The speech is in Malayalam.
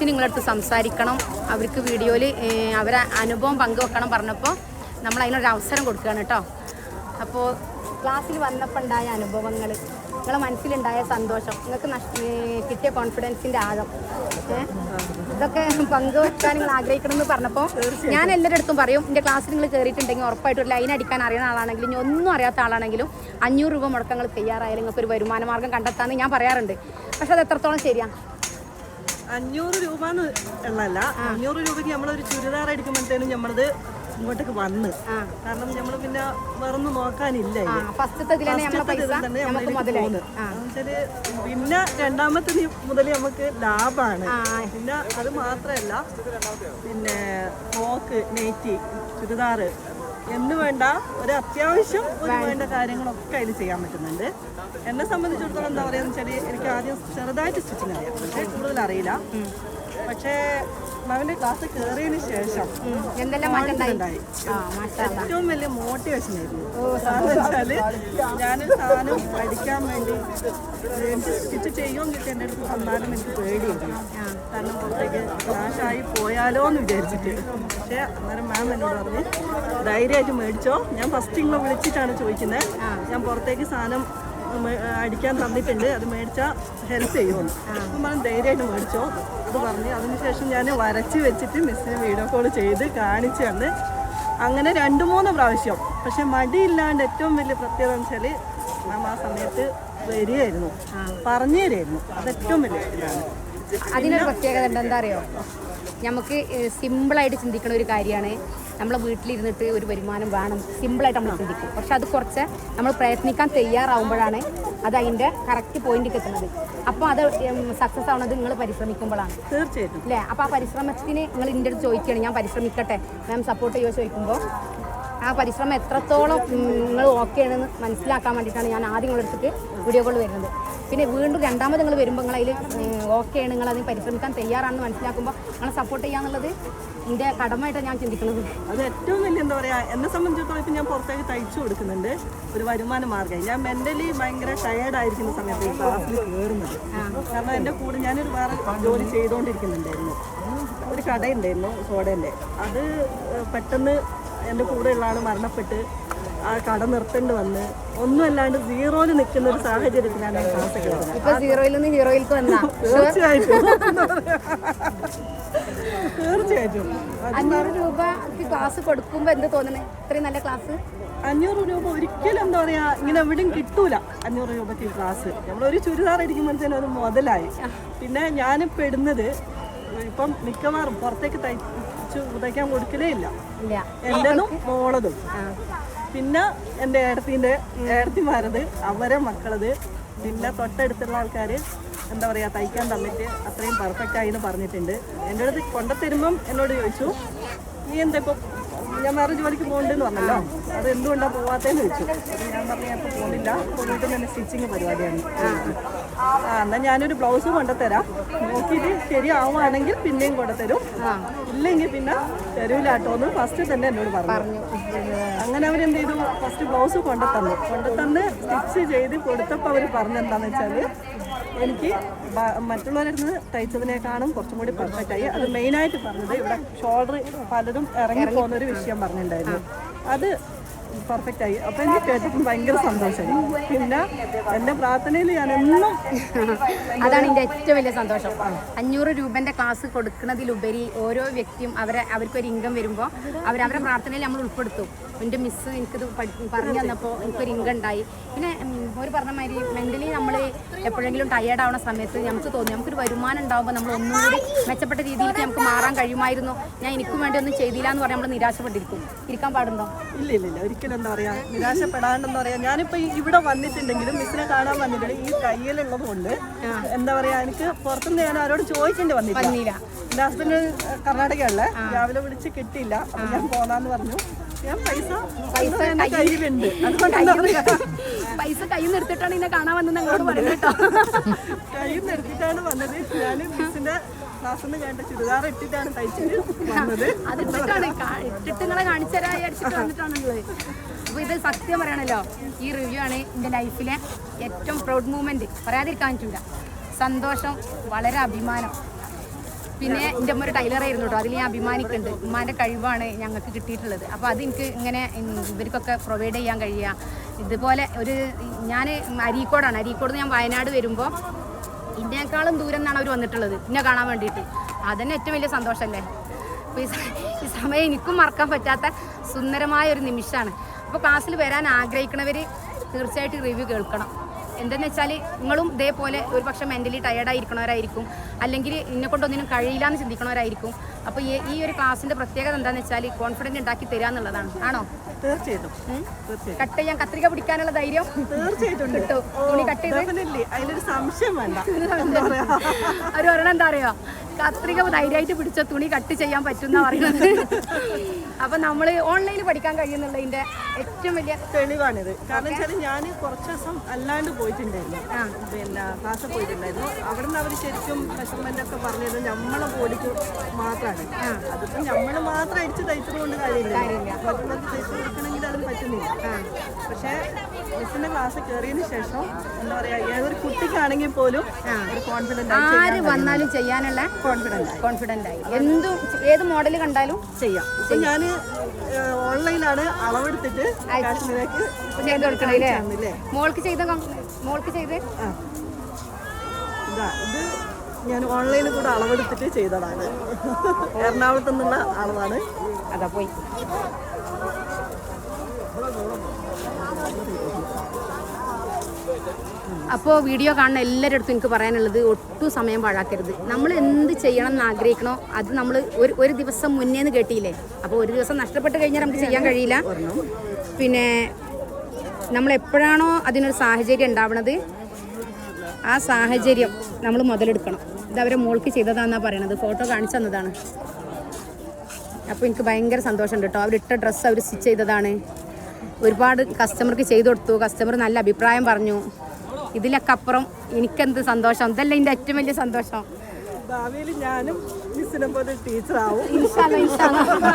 മിസ്സിന് നിങ്ങളടുത്ത് സംസാരിക്കണം, അവർക്ക് വീഡിയോയിൽ അവരെ അനുഭവം പങ്കുവെക്കണം പറഞ്ഞപ്പോൾ നമ്മൾ അതിനൊരു അവസരം കൊടുക്കുകയാണ് കേട്ടോ. അപ്പോൾ ക്ലാസ്സിൽ വന്നപ്പോൾ ഉണ്ടായ അനുഭവങ്ങൾ, നിങ്ങളെ മനസ്സിലുണ്ടായ സന്തോഷം, നിങ്ങൾക്ക് കിട്ടിയ കോൺഫിഡൻസിൻ്റെ ആഴം, ഇതൊക്കെ പങ്കുവെക്കാൻ നിങ്ങൾ ആഗ്രഹിക്കണമെന്ന് പറഞ്ഞപ്പോൾ ഞാൻ എല്ലാവരുടെ അടുത്തും പറയും, എൻ്റെ ക്ലാസ്സിൽ നിങ്ങൾ കയറിയിട്ടുണ്ടെങ്കിൽ ഉറപ്പായിട്ടും ഒരു ലൈൻ അടിക്കാൻ അറിയുന്ന ആളാണെങ്കിലും ഇനി ഒന്നും അറിയാത്ത ആളാണെങ്കിലും 500 രൂപ മുടക്കങ്ങൾ തയ്യാറായാലും നിങ്ങൾക്ക് ഒരു വരുമാന മാർഗ്ഗം കണ്ടെത്താമെന്ന് ഞാൻ പറയാറുണ്ട്. പക്ഷെ അത് എത്രത്തോളം ശരിയാണ്? 500 രൂപ ഉള്ളതല്ല, 500 രൂപയ്ക്ക് നമ്മളൊരു ചുരിദാർ അടിക്കുമ്പോഴത്തേനും നമ്മളത് ഇങ്ങോട്ടേക്ക് വന്ന്, കാരണം നമ്മൾ പിന്നെ വേറൊന്നും നോക്കാനില്ല. പിന്നെ രണ്ടാമത്തെ മുതൽ നമുക്ക് ലാഭമാണ്. പിന്നെ അത് മാത്രമല്ല, പിന്നെ ഫ്രോക്ക്, നെയ്റ്റി, ചുരിദാറ് എന്ന് വേണ്ട ഒരു അത്യാവശ്യം ഒരു വേണ്ട കാര്യങ്ങളൊക്കെ അതിൽ ചെയ്യാൻ പറ്റുന്നുണ്ട്. എന്നെ സംബന്ധിച്ചിടത്തോളം എന്താ പറയുക വെച്ചാൽ, എനിക്ക് ആദ്യം ചെറുതായിട്ട് സ്റ്റിച്ചിങ് അറിയാം, പക്ഷേ കൂടുതൽ അറിയില്ല. പക്ഷേ മകന്റെ ക്ലാസ് കയറിയതിന് ശേഷം ഏറ്റവും വലിയ മോട്ടിവേഷൻ ആയിരുന്നു. കാരണം വെച്ചാല് ഞാനൊരു സാധനം പഠിക്കാൻ വേണ്ടി എനിക്ക് സ്റ്റിച്ച് ചെയ്യുകയും കിട്ടി എൻ്റെ അടുത്ത് തന്നാലും എനിക്ക് പേടിയായിരുന്നു. കാരണം പുറത്തേക്ക് നാശമായി പോയാലോ എന്ന് വിചാരിച്ചിട്ട്. പക്ഷേ അന്നേരം മാം എന്നോട് പറഞ്ഞ് ധൈര്യമായിട്ട് മേടിച്ചോ, ഞാൻ ഫസ്റ്റ് ഇങ്ങനെ വിളിച്ചിട്ടാണ് ചോദിക്കുന്നത്, ഞാൻ പുറത്തേക്ക് സാധനം അടിക്കാൻ തന്നിട്ടുണ്ട്, അത് മേടിച്ചാൽ ഹെൽപ്പ് ചെയ്യുമെന്ന്. അപ്പം പറഞ്ഞ് ധൈര്യമായിട്ട് മേടിച്ചോ അത് പറഞ്ഞ്. അതിനുശേഷം ഞാൻ വരച്ച് വെച്ചിട്ട് മിസ്സിന് വീഡിയോ കോൾ ചെയ്ത് കാണിച്ച് തന്ന് അങ്ങനെ 2-3 പ്രാവശ്യം. പക്ഷെ മടിയില്ലാണ്ട് ഏറ്റവും വലിയ പ്രത്യേകത എന്ന് വെച്ചാൽ മാം ആ സമയത്ത് വരികയായിരുന്നു, പറഞ്ഞു തരുമായിരുന്നു. അത് ഏറ്റവും വലിയ ഇതാണ്. അതിനൊരു പ്രത്യേകത ഉണ്ട്, എന്താ അറിയോ, നമുക്ക് സിമ്പിളായിട്ട് ചിന്തിക്കുന്ന ഒരു കാര്യമാണ് നമ്മളെ വീട്ടിലിരുന്നിട്ട് ഒരു വരുമാനം വേണം, സിമ്പിളായിട്ട് നമ്മൾ ചിന്തിക്കും. പക്ഷെ അത് കുറച്ച് നമ്മൾ പ്രയത്നിക്കാൻ തയ്യാറാവുമ്പോഴാണ് അത് അതിൻ്റെ കറക്റ്റ് പോയിന്റിൽ എത്തുന്നത്. അപ്പോൾ അത് സക്സസ് ആവുന്നത് നിങ്ങൾ പരിശ്രമിക്കുമ്പോഴാണ്. തീർച്ചയായിട്ടും അല്ലേ? അപ്പോൾ ആ പരിശ്രമത്തിന് നിങ്ങൾ എൻ്റെ അടുത്ത് ചോദിക്കുകയാണ്, ഞാൻ പരിശ്രമിക്കട്ടെ മാം സപ്പോർട്ട് ചെയ്യുമോ ചോദിക്കുമ്പോൾ ആ പരിശ്രമം എത്രത്തോളം നിങ്ങൾ ഓക്കെ ആണെന്ന് മനസ്സിലാക്കാൻ വേണ്ടിയിട്ടാണ് ഞാൻ ആദ്യം നിങ്ങളുടെ അടുത്തേക്ക് വീഡിയോ കോൾ വരുന്നത്. പിന്നെ വീണ്ടും രണ്ടാമത് നിങ്ങൾ വരുമ്പോൾ നിങ്ങൾ അതിൽ ഓക്കെ ആണ്, നിങ്ങൾ അതിന് പരിശ്രമിക്കാൻ തയ്യാറാണെന്ന് മനസ്സിലാക്കുമ്പോൾ നിങ്ങളെ സപ്പോർട്ട് ചെയ്യാന്നുള്ളത് എൻ്റെ കടമായിട്ടാണ് ഞാൻ ചിന്തിക്കുന്നത്. അത് ഏറ്റവും വലിയ എന്താ പറയുക, എന്നെ സംബന്ധിച്ചിടത്തോളം ഇപ്പം ഞാൻ പുറത്തേക്ക് തയ്ച്ചു കൊടുക്കുന്നുണ്ട്, ഒരു വരുമാന മാർഗ്ഗമായി. ഞാൻ മെൻ്റലി ഭയങ്കര ടയേർഡായിരിക്കുന്ന സമയത്ത് ഈ ക്ലാസ്സിൽ കയറുന്നത്. കാരണം എൻ്റെ കൂടെ ഞാനൊരു വേറെ ജോലി ചെയ്തുകൊണ്ടിരിക്കുന്നുണ്ടായിരുന്നു, ഒരു കടയുണ്ടായിരുന്നു സോഡേൻ്റെ. അത് പെട്ടെന്ന് എൻ്റെ കൂടെയുള്ള ആൾ മരണപ്പെട്ട് ആ കട നിർത്തേണ്ടി വന്ന് ഒന്നുമല്ലാണ്ട് സീറോയിൽ നിൽക്കുന്ന ഒരു സാഹചര്യത്തിലാണ് ഞാൻ ക്ലാസ് കയറുന്നത്. ഇപ്പൊ സീറോയിൽ നിന്ന് ഹീറോയിലേക്ക് വന്ന തീർച്ചയായിട്ടും 500 രൂപക്ക് ക്ലാസ് കൊടുക്കുമ്പോ എന്ത് തോന്നണേ? ഇത്രയും നല്ല ക്ലാസ് 500 രൂപ ഒരിക്കലും എന്താ പറയാ ഇങ്ങനെ എവിടെയും കിട്ടൂല. 500 രൂപയ്ക്ക് ക്ലാസ് നമ്മളൊരു ചുരിദാർ അടിക്കുമ്പോഴത്തേനും അത് മുതലായി. പിന്നെ ഞാൻ പെടുന്നത് ഇപ്പം മിക്കവാറും പുറത്തേക്ക് തയ്ക്കാൻ കൊടുക്കലേ ഇല്ല, എൻ്റെതും മോളതും. പിന്നെ എൻ്റെ ഏടത്തിമാരത്, അവരെ മക്കളത്, പിന്നെ തൊട്ടടുത്തുള്ള ആൾക്കാർ എന്താ പറയുക തയ്ക്കാൻ തന്നിട്ട് അത്രയും പെർഫെക്റ്റ് ആയി എന്ന് പറഞ്ഞിട്ടുണ്ട്. എൻ്റെ അടുത്ത് കൊണ്ടുത്തരുമ്പം എന്നോട് ചോദിച്ചു, നീ എന്താ ഇപ്പോൾ ഞാൻ വേറെ ജോലിക്ക് പോകണ്ടെന്ന് പറഞ്ഞല്ലോ, അത് എന്തുകൊണ്ടാണ് പോവാത്തതെന്ന് ചോദിച്ചു. ഞാൻ പറഞ്ഞു ഞാൻ ഇപ്പോൾ പോകുന്നില്ല, വീട്ടിൽ തന്നെ സ്റ്റിച്ചിങ് പരിപാടിയാണ്. എന്നാൽ ഞാനൊരു ബ്ലൗസ് കൊണ്ടുത്തരാം, നോക്കിയിട്ട് ശരിയാവുകയാണെങ്കിൽ പിന്നെയും കൊണ്ടുത്തരും, ഇല്ലെങ്കിൽ പിന്നെ തരൂലാട്ടോന്ന് ഫസ്റ്റ് തന്നെ എന്നോട് പറഞ്ഞു. അങ്ങനെ അവരെന്ത് ചെയ്തു, ഫസ്റ്റ് ബ്ലൗസ് കൊണ്ടുത്തന്ന് സ്റ്റിച്ച് ചെയ്ത് കൊടുത്തപ്പോൾ അവർ പറഞ്ഞെന്താണെന്ന് വെച്ചാൽ എനിക്ക് മറ്റുള്ളവരിൽ നിന്ന് തയ്ച്ചതിനേക്കാളും കുറച്ചും കൂടി പെർഫെക്റ്റായി. അത് മെയിനായിട്ട് പറഞ്ഞത് ഇവിടെ ഷോൾഡർ പലരും ഇറങ്ങിപ്പോകുന്നൊരു വിഷയം പറഞ്ഞിട്ടുണ്ടായിരുന്നു, അത് പെർഫെക്റ്റായി. അപ്പോൾ എനിക്ക് കേട്ടപ്പോൾ ഭയങ്കര സന്തോഷമായി. പിന്നെ എൻ്റെ പ്രാർത്ഥനയിൽ ഞാൻ എന്നും അതാണ് എൻ്റെ ഏറ്റവും വലിയ സന്തോഷം. 500 രൂപേൻ്റെ ക്ലാസ് കൊടുക്കുന്നതിലുപരി ഓരോ വ്യക്തിയും അവർക്കൊരു ഇൻകം വരുമ്പോൾ അവരവരുടെ പ്രാർത്ഥനയിൽ നമ്മൾ ഉൾപ്പെടുത്തും. എൻ്റെ മിസ്സ് എനിക്കിത് പറഞ്ഞു തന്നപ്പോൾ എനിക്കൊരു ഇൻകം ഉണ്ടായി. പിന്നെ ഒരു പറഞ്ഞ മാതിരി മെൻ്റലി നമ്മൾ എപ്പോഴെങ്കിലും ടയേർഡ് ആവുന്ന സമയത്ത് നമുക്ക് തോന്നി നമുക്കൊരു വരുമാനം ഉണ്ടാകുമ്പോൾ നമ്മൾ ഒന്നും കൂടി മെച്ചപ്പെട്ട രീതിയിലേക്ക് നമുക്ക് മാറാൻ കഴിയുമായിരുന്നു, ഞാൻ എനിക്കും വേണ്ടി ഒന്നും ചെയ്തില്ല എന്ന് പറഞ്ഞാൽ നമ്മൾ ഇരിക്കാൻ പാടുണ്ടോ? ഇല്ല ഒരിക്കലും എന്താ പറയുക നിരാശപ്പെടാണ്ടെന്ന് പറയാം. ഞാനിപ്പോൾ ഇവിടെ വന്നിട്ടുണ്ടെങ്കിലും മിസ്സിനെ കാണാൻ വന്നിട്ടുണ്ടെങ്കിൽ ഈ കയ്യിലുള്ളത് കൊണ്ട് എന്താ പറയുക എനിക്ക് പുറത്തുനിന്ന് ഞാൻ ആരോട് ചോദിക്കേണ്ടി വന്നില്ല. എൻ്റെ ഹസ്ബൻഡ് കർണാടകയല്ലേ, രാവിലെ വിളിച്ച് കിട്ടിയില്ല, അപ്പം ഞാൻ പോകാന്ന് പറഞ്ഞു. ഞാൻ പൈസ കയ്യിലുണ്ട്, പൈസ കയ്യിൽ നിന്ന് എടുത്തിട്ടാണ് ഇന്നെ കാണാൻ വന്നത് ഞങ്ങളോട് പറയുന്നത് കേട്ടോ. കയ്യിൽ നിന്ന് എടുത്തിട്ടാണ് വന്നത്. ഞാൻ മിസ്സിന്റെ ക്ലാസ്സിൽ നിന്ന് കേട്ട ചുരിദാർ ഇട്ടിട്ടാണ് തയ്ച്ചിട്ട് വന്നത്. ഇട്ടിട്ട് നിങ്ങളെ കാണിച്ചു തരാൻ വിചാരിച്ചിട്ട് വന്നിട്ടാണുള്ളത്. അപ്പോൾ ഇത് സത്യം പറയണല്ലോ, ഈ റിവ്യൂ ആണ് എൻ്റെ ലൈഫിലെ ഏറ്റവും പ്രൗഡ് മൂമെൻറ്റ്, പറയാതിരിക്കാൻ പറ്റില്ല. സന്തോഷം, വളരെ അഭിമാനം. പിന്നെ എൻ്റെ അമ്മ ഒരു ടൈലറായിരുന്നു കേട്ടോ, അതിൽ ഞാൻ അഭിമാനിക്കുന്നുണ്ട്. ഉമ്മാൻ്റെ കഴിവാണ് ഞങ്ങൾക്ക് കിട്ടിയിട്ടുള്ളത്. അപ്പോൾ അതെനിക്ക് ഇങ്ങനെ ഇവർക്കൊക്കെ പ്രൊവൈഡ് ചെയ്യാൻ കഴിയുക. ഇതുപോലെ ഞാൻ അരീക്കോട് ഞാൻ വയനാട് വരുമ്പോൾ ഇതിനേക്കാളും ദൂരം നിന്നാണ് അവർ വന്നിട്ടുള്ളത് എന്നെ കാണാൻ വേണ്ടിയിട്ട്. അതന്നെ ഏറ്റവും വലിയ സന്തോഷമല്ലേ. അപ്പോൾ ഈ സമയം എനിക്കും മറക്കാൻ പറ്റാത്ത സുന്ദരമായ ഒരു നിമിഷമാണ്. അപ്പോൾ ക്ലാസ്സിൽ വരാൻ ആഗ്രഹിക്കുന്നവർ തീർച്ചയായിട്ടും റിവ്യൂ കേൾക്കണം. എന്തെന്ന് വെച്ചാൽ നിങ്ങളും ഇതേപോലെ ഒരു പക്ഷേ മെൻ്റലി ടയേർഡായിരിക്കണവരായിരിക്കും, അല്ലെങ്കിൽ ഇന്നെ കൊണ്ടൊന്നിനും കഴിയില്ല എന്ന് ചിന്തിക്കണവരായിരിക്കും. അപ്പോൾ ഈ ഒരു ക്ലാസ്സിൻ്റെ പ്രത്യേകത എന്താണെന്ന് വെച്ചാൽ കോൺഫിഡൻറ്റ് ഉണ്ടാക്കി തരിക എന്നുള്ളതാണ്. ആണോ? തീർച്ചയായിട്ടും. കട്ട് ചെയ്യാൻ കത്രിക പിടിക്കാനുള്ള ധൈര്യം തീർച്ചയായിട്ടും കിട്ടും. തുണി കട്ട് ചെയ്ത് അതിലൊരു സംശയം വേണ്ട. അവർ പറയണ എന്താ അറിയോ, കത്രിക ധൈര്യമായിട്ട് പിടിച്ച തുണി കട്ട് ചെയ്യാൻ പറ്റുന്ന പറയുന്നത്. അപ്പം നമ്മൾ ഓൺലൈനിൽ പഠിക്കാൻ കഴിയുന്നുള്ളതിൻ്റെ ഏറ്റവും വലിയ തെളിവാണിത്. കാരണം വെച്ചാൽ ഞാൻ കുറച്ച് ദിവസം അല്ലാണ്ട് പോയിട്ടുണ്ടായിരുന്നു, പിന്നെ ക്ലാസ്സിൽ പോയിട്ടുണ്ടായിരുന്നു. അവിടെ നിന്ന് അവർ ശരിക്കും മെഷർമെന്റ് ഒക്കെ പറഞ്ഞത് നമ്മളെ ബോഡിക്ക് മാത്രമാണ്. അതിപ്പോൾ നമ്മൾ മാത്രം അടിച്ച് തയ്ച്ചത് കൊണ്ട് കാര്യമില്ല, മറ്റുള്ളവർക്ക് തയ്ച്ചു കൊടുക്കണമെങ്കിൽ അതിന് പറ്റുന്നില്ല. പക്ഷേ മിസ്സിന്റെ ക്ലാസ് കയറിയതിന് ശേഷം എന്താ പറയാ, ഏതൊരു കുട്ടിക്കാണെങ്കിൽ പോലും ഒരു കോൺഫിഡൻസ് ആര് വന്നാലും ചെയ്യാനുള്ള കോൺഫിഡൻ്റ് ആയി ഏത് മോഡൽ കണ്ടാലും ചെയ്യാം. ഇപ്പൊ ഞാൻ ഓൺലൈനിലാണ് അളവെടുത്തിട്ട് കാശ്മീരേക്ക് ചെയ്ത് കൊടുക്കണേ. മോൾക്ക് ചെയ്ത് ഇതാ, ഇത് ഞാൻ ഓൺലൈനിൽ കൂടെ അളവെടുത്തിട്ട് ചെയ്തതാണ്. എറണാകുളത്ത് നിന്നുള്ള അളവാണ്. അതാ പോയി. അപ്പോൾ വീഡിയോ കാണുന്ന എല്ലാവരുടെ അടുത്തും എനിക്ക് പറയാനുള്ളത്, ഒട്ടും സമയം പാഴാക്കരുത്. നമ്മൾ എന്ത് ചെയ്യണം എന്ന് ആഗ്രഹിക്കണോ അത് നമ്മൾ ഒരു ദിവസം മുന്നേന്ന് കേട്ടില്ലേ. അപ്പോൾ ഒരു ദിവസം നഷ്ടപ്പെട്ട് കഴിഞ്ഞാൽ നമുക്ക് ചെയ്യാൻ കഴിയില്ല. പിന്നെ നമ്മൾ എപ്പോഴാണോ അതിനൊരു സാഹചര്യം ഉണ്ടാവണത് ആ സാഹചര്യം നമ്മൾ മുതലെടുക്കണം. ഇത് അവരെ മോൾക്ക് ചെയ്തതാണെന്നാണ് പറയണത്, ഫോട്ടോ കാണിച്ചു തന്നതാണ്. അപ്പോൾ എനിക്ക് ഭയങ്കര സന്തോഷമുണ്ട് കേട്ടോ. അവരിട്ട ഡ്രസ്സ് അവർ സ്റ്റിച്ച് ചെയ്തതാണ്. ഒരുപാട് കസ്റ്റമർക്ക് ചെയ്തു കൊടുത്തു, കസ്റ്റമർ നല്ല അഭിപ്രായം പറഞ്ഞു. ഇതിലൊക്കെ അപ്പുറം എനിക്കെന്ത് സന്തോഷം, ഇതല്ല എൻ്റെ ഏറ്റവും വലിയ സന്തോഷം. ഭാവിയിൽ ഞാനും മിസ്സിനെ പോലെ ടീച്ചറാവും. ഇൻഷാ അല്ലാ.